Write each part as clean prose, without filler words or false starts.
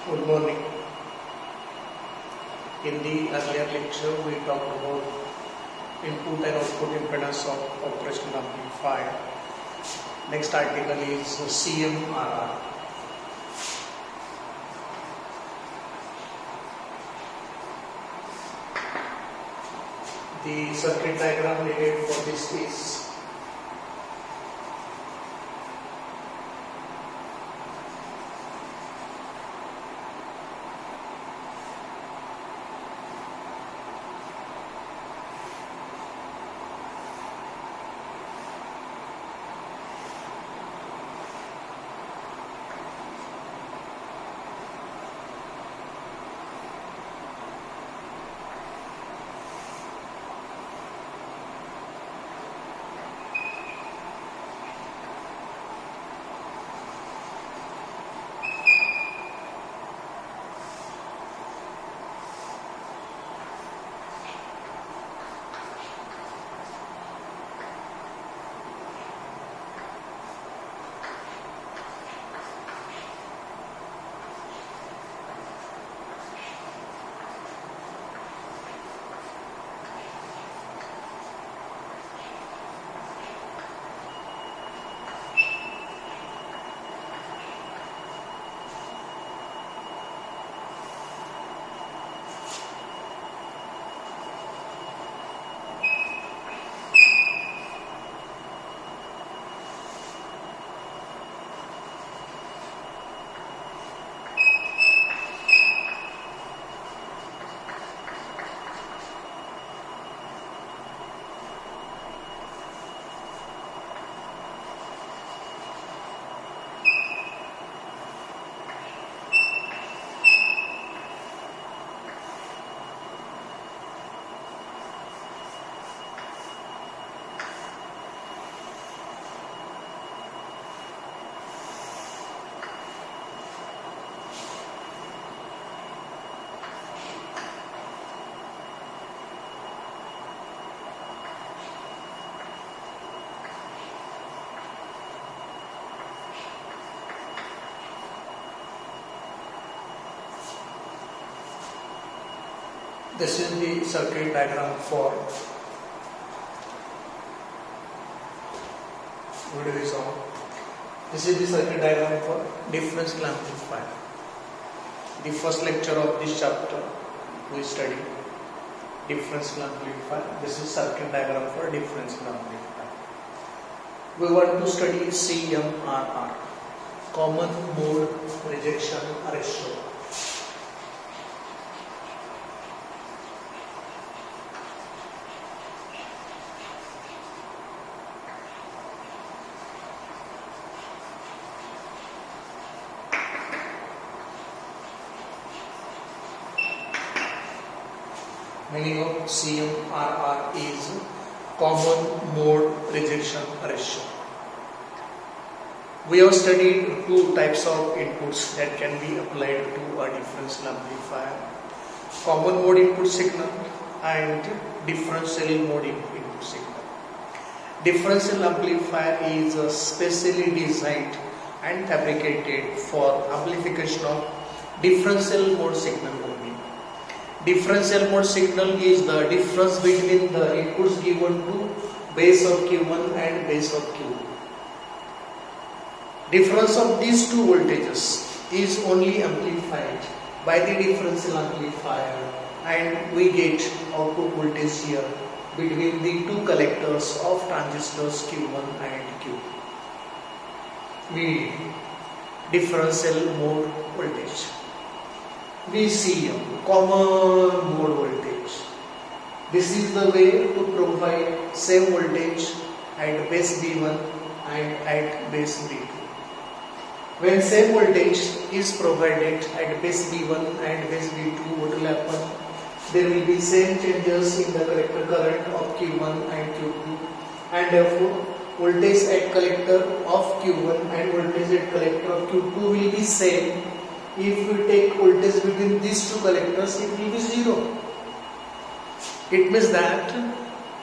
Good morning. In the earlier lecture, we talked about input and output impedance of operational amplifier. Next article is CMRR. The circuit diagram needed for this is this is the circuit diagram for video is on. This is the circuit diagram for differential amplifier. The first lecture of this chapter we study differential amplifier. This is circuit diagram for differential amplifier. We want to study CMRR, common mode rejection ratio. Meaning of CMRR is common mode rejection ratio. We have studied two types of inputs that can be applied to a differential amplifier: common mode input signal and differential mode input signal. Differential amplifier is specially designed and fabricated for amplification of differential mode signal only. Differential mode signal is the difference between the inputs given to base of Q1 and base of Q2. Difference of these two voltages is only amplified by the differential amplifier, and we get output voltage here between the two collectors of transistors Q1 and Q2. We differential mode voltage. VCM, common mode voltage. This is the way to provide same voltage at base B1 and at base B2. When same voltage is provided at base B1 and base B2, what will happen? There will be same changes in the collector current of Q1 and Q2, and therefore voltage at collector of Q1 and voltage at collector of Q2 will be same. If we take voltage between these two collectors, it will be zero. It means that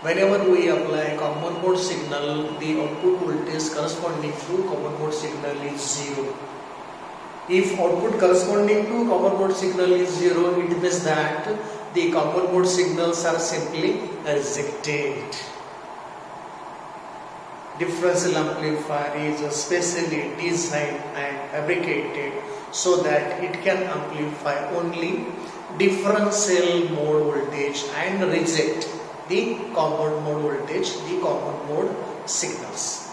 whenever we apply common mode signal, the output voltage corresponding to common mode signal is zero. If output corresponding to common mode signal is 0, it means that the common mode signals are simply rejected. Differential amplifier is specially designed and fabricated so that it can amplify only differential mode voltage and reject the common mode voltage, the common mode signals.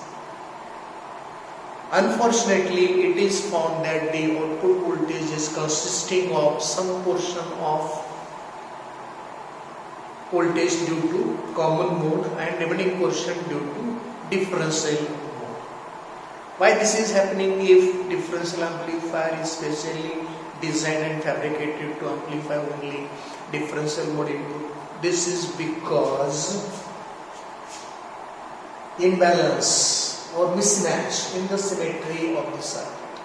Unfortunately, it is found that the output voltage is consisting of some portion of voltage due to common mode and remaining portion due to differential mode. Why this is happening? If differential amplifier is specially designed and fabricated to amplify only differential mode input, this is because imbalance or mismatch in the symmetry of the circuit.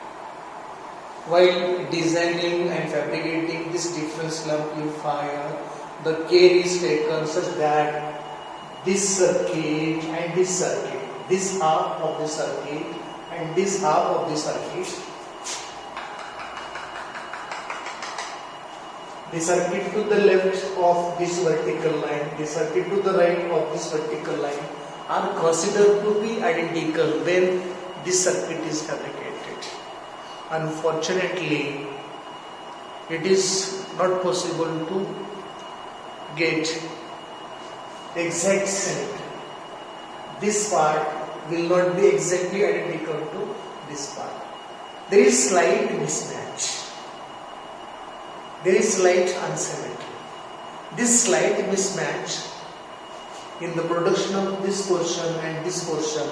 While designing and fabricating this differential amplifier, the care is taken such that this circuit and this circuit, this half of the circuit and this half of the circuit, the circuit to the left of this vertical line, the circuit to the right of this vertical line are considered to be identical when this circuit is fabricated. Unfortunately, it is not possible to get exact symmetry. This part will not be exactly identical to this part. There is slight mismatch. There is slight asymmetry. This slight mismatch in the production of this portion and this portion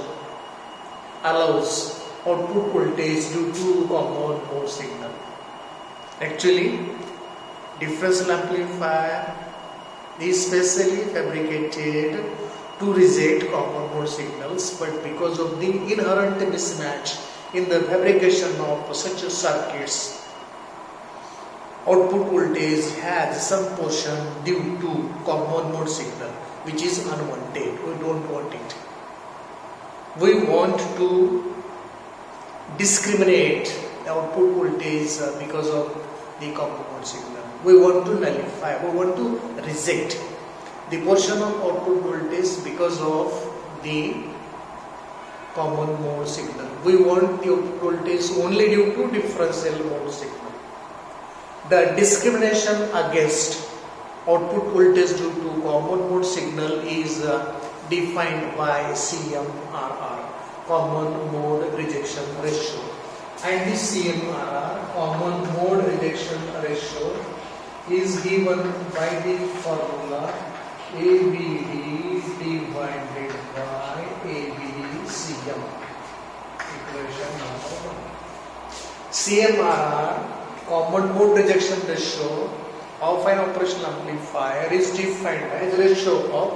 allows output voltage due to common mode signal. Actually, differential amplifier is specially fabricated to reject common mode signals, but because of the inherent mismatch in the fabrication of such circuits, output voltage has some portion due to common mode signal, which is unwanted. We don't want it. We want to discriminate output voltage because of the common mode signal. We want to nullify, we want to reject the portion of output voltage because of the common mode signal. We want the output voltage only due to differential mode signal. The discrimination against output voltage due to common mode signal is defined by CMRR, common mode rejection ratio. And this CMRR, common mode rejection ratio, is given by the formula ABD divided by ABCM. Equation number 1. CMRR, common mode rejection ratio of an operational amplifier, is defined as ratio of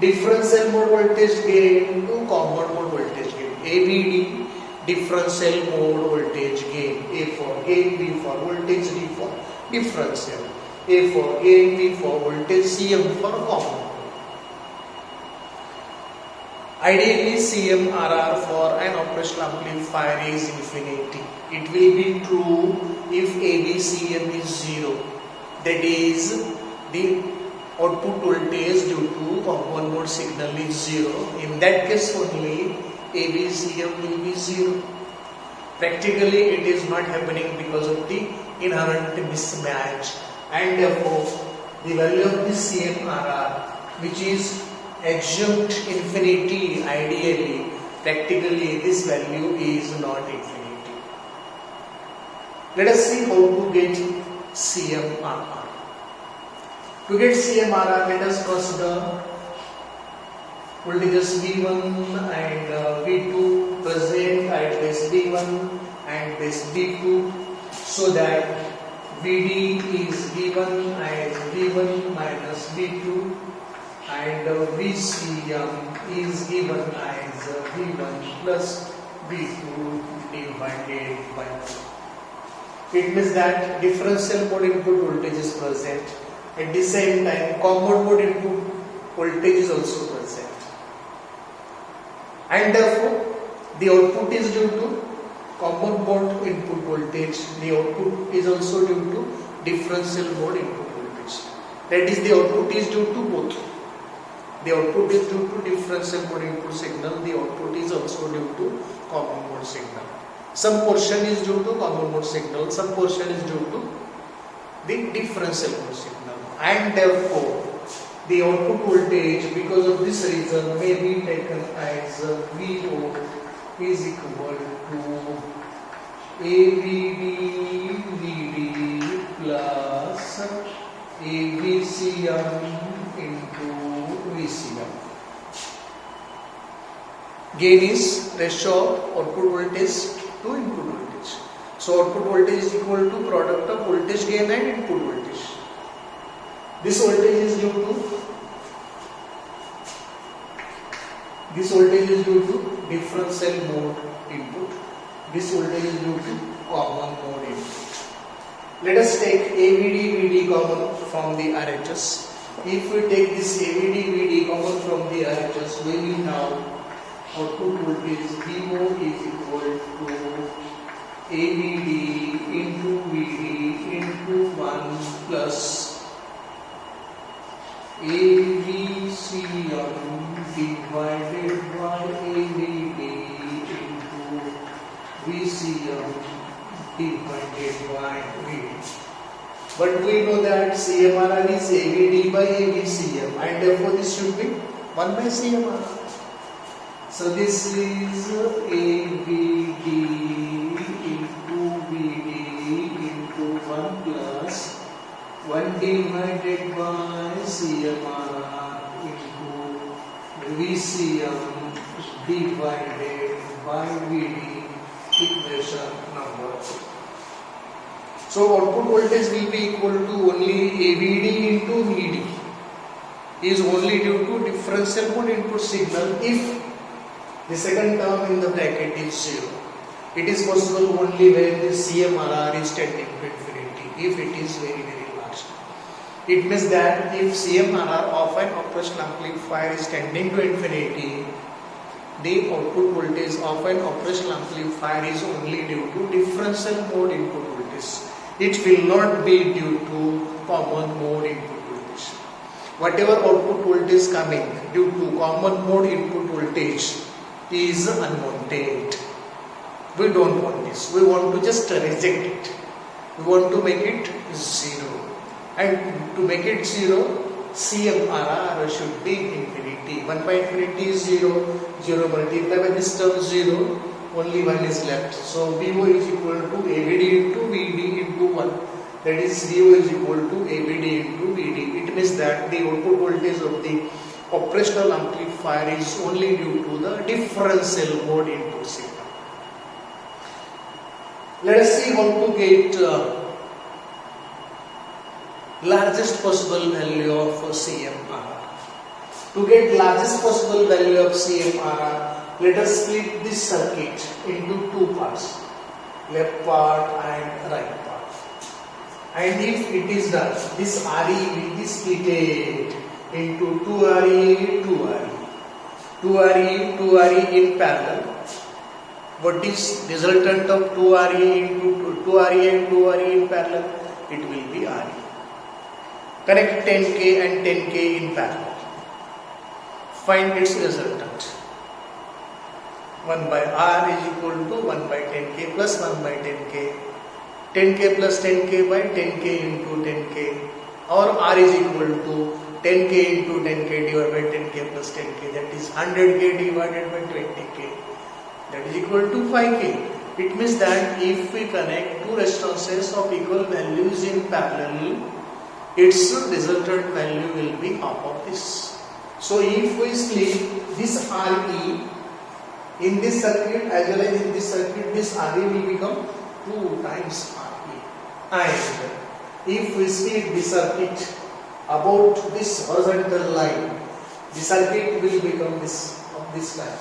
differential mode voltage gain to common mode voltage gain. ABD, differential mode voltage gain. A for gain, B for voltage, D for differential. A for gain, B for voltage, CM for common. Ideally, CMRR for an operational amplifier is infinity. It will be true if ABCM is 0. That is, the output voltage due to common mode signal is 0. In that case only, ABCM will be 0. Practically, it is not happening because of the inherent mismatch, and therefore, the value of the CMRR, which is assumed infinity ideally, practically this value is not infinity. Let us see how to get CMRR. To get CMRR, let us consider voltages V1 and V2 present at base V1 and base V2, so that VD is given as V1 minus V2 and VCM is given as V1 plus V2 divided by 2. It means that differential mode input voltage is present. At the same time, common mode input voltage is also present. And therefore, the output is due to common mode input voltage, the output is also due to differential mode input voltage. That is, the output is due to both. The output is due to differential mode input signal, the output is also due to common mode signal. Some portion is due to common mode signal, some portion is due to the differential mode signal, and therefore the output voltage because of this reason may be taken as VO is equal to AVD VD plus AVCM into VCM. Gain is ratio of output voltage to input voltage. So output voltage is equal to product of voltage gain and input voltage. This voltage is due to differential mode input. This voltage is due to common mode input. Let us take AVD VD common from the RHS. If we take this AVD VD common from the RHS, we will have output voltage VO is equal to AVD into VD into 1 plus AVCM divided by AVD into VCM divided by VD. But we know that CMRR is AVD by AVCM, and therefore this should be 1 by CMRR. So this is AVD into VD into 1 plus 1 divided by CMRR into VCM divided by VD, equation number 2. So output voltage will be equal to only AVD into VD is only due to differential mode input signal if the second term in the bracket is 0. It is possible only when the CMRR is tending to infinity, if it is very large. It means that if CMRR of an operational amplifier is tending to infinity, the output voltage of an operational amplifier is only due to differential mode input voltage. It will not be due to common mode input voltage. Whatever output voltage coming due to common mode input voltage is unwanted. We don't want this. We want to just reject it. We want to make it 0. And to make it 0, CMRR should be infinity. 1 by infinity is 0. 0 multiplied by this term 0. Only 1 is left. So VO is equal to AVD into VD into 1. That is VO is equal to AVD into VD. It means that the output voltage of the operational amplifier is only due to the differential mode input signal. Let us see how to get largest possible value of CMRR. To get largest possible value of CMRR, let us split this circuit into two parts, left part and right part. And if it is done, this RE will be split into 2RE, 2RE, 2RE, 2RE in parallel. What is resultant of 2RE into 2RE and 2RE in parallel? It will be RE. Connect 10K and 10K in parallel. Find its resultant. 1 by R is equal to 1 by 10K plus 1 by 10K. 10K plus 10K by 10K into 10K. Or R is equal to 10K into 10K divided by 10K plus 10K. That is 100K divided by 20K. That is equal to 5K. It means that if we connect two resistances of equal values in parallel, its resultant value will be half of this. So if we split this RE in this circuit as well as in this circuit, this RE will become 2 times RE. And if we split the circuit about this horizontal line, the circuit will become this of this type.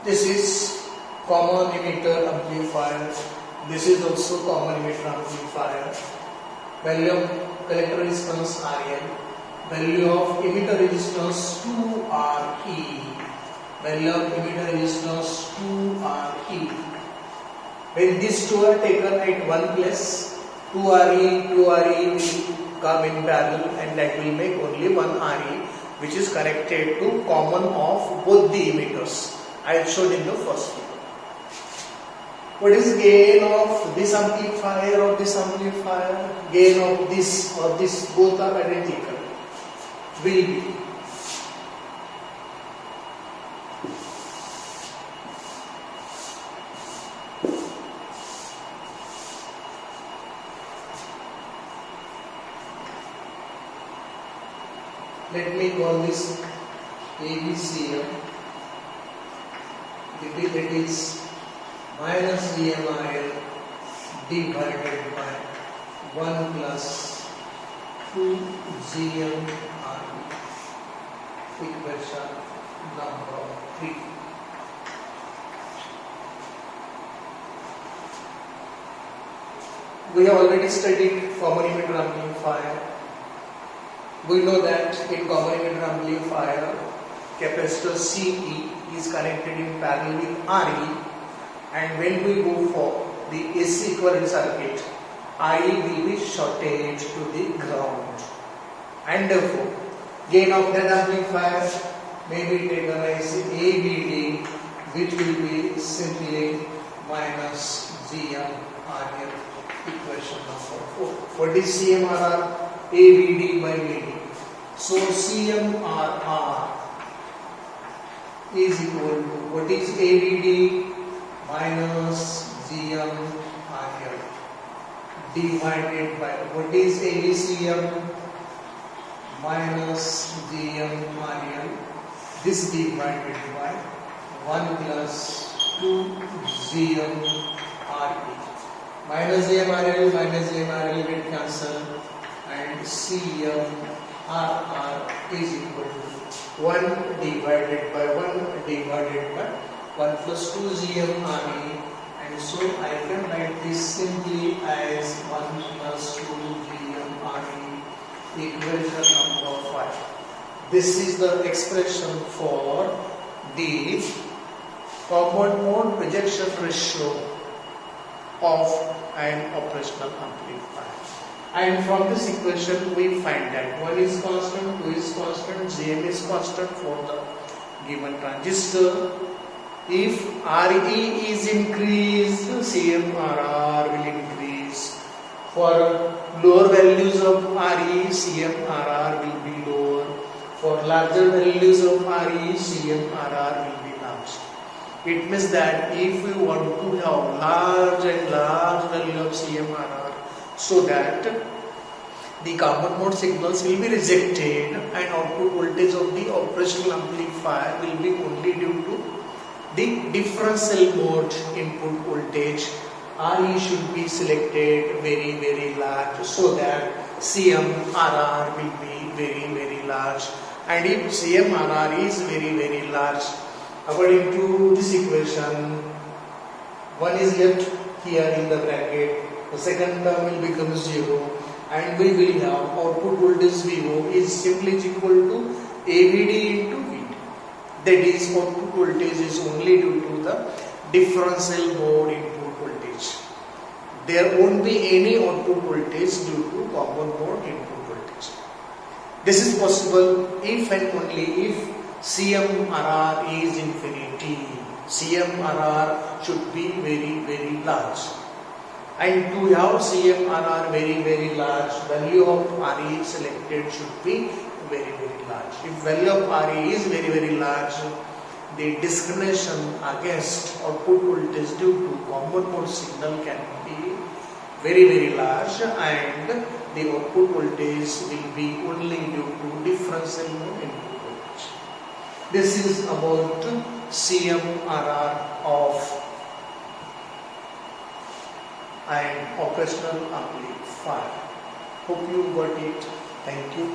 This is common emitter amplifier. This is also common emitter amplifier. Value of collector resistance RL. Value of emitter resistance 2RE. Value of emitter resistance 2RE. When these two are taken at one place, 2RE will come in parallel and that will make only one RE, which is connected to common of both the emitters. I have shown in the first figure. What is gain of this amplifier or this amplifier? Gain of this or this, both are identical, will be let me call this ABCM. It is minus VMRL divided by 1 plus 2 GMRL. Equation number 3. We have already studied common emitter amplifier. We know that in common emitter amplifier, capacitor CE is connected in parallel with RE, and when we go for the AC equivalent circuit, IE will be shorted to the ground, and therefore gain of that amplifier may be taken as ABD, which will be simply minus GMRL. Equation number 4. What is CMRR? ABD by VD. So CMRR is equal to, what is ABD? Minus GMRL divided by, what is ABCM? Minus GMRL. This divided by 1 plus 2 GMRE. Minus GMRL get cancelled, and CMRR is equal to 1 divided by 1 plus 2 GMRE, and so I can write this simply as 1 plus 2 GMRE. Equation number 5. This is the expression for the common mode rejection ratio of an operational amplifier. And from this equation we find that 1 is constant, 2 is constant, Gm is constant for the given transistor. If RE is increased, CMRR will increase. For lower values of RE, CMRR will be lower. For larger values of RE, CMRR will be large. It means that if we want to have large value of CMRR, so that the common mode signals will be rejected and output voltage of the operational amplifier will be only due to the differential mode input voltage. RE should be selected very large, so that CMRR will be very large. And if CMRR is very large, according to this equation, 1 is left here in the bracket, the second term will become 0, and we will have output voltage VO is simply equal to AVD into VD. That is, output voltage is only due to the differential mode input voltage. There won't be any output voltage due to common mode input voltage. This is possible if and only if CMRR is infinity. CMRR should be very large. And to have CMRR very large, value of RE selected should be very large. If value of RE is very large, the discrimination against output voltage due to common mode signal can be very large, and the output voltage will be only due to differential mode input voltage. This is about CMRR of an operational amplifier. Hope you got it. Thank you.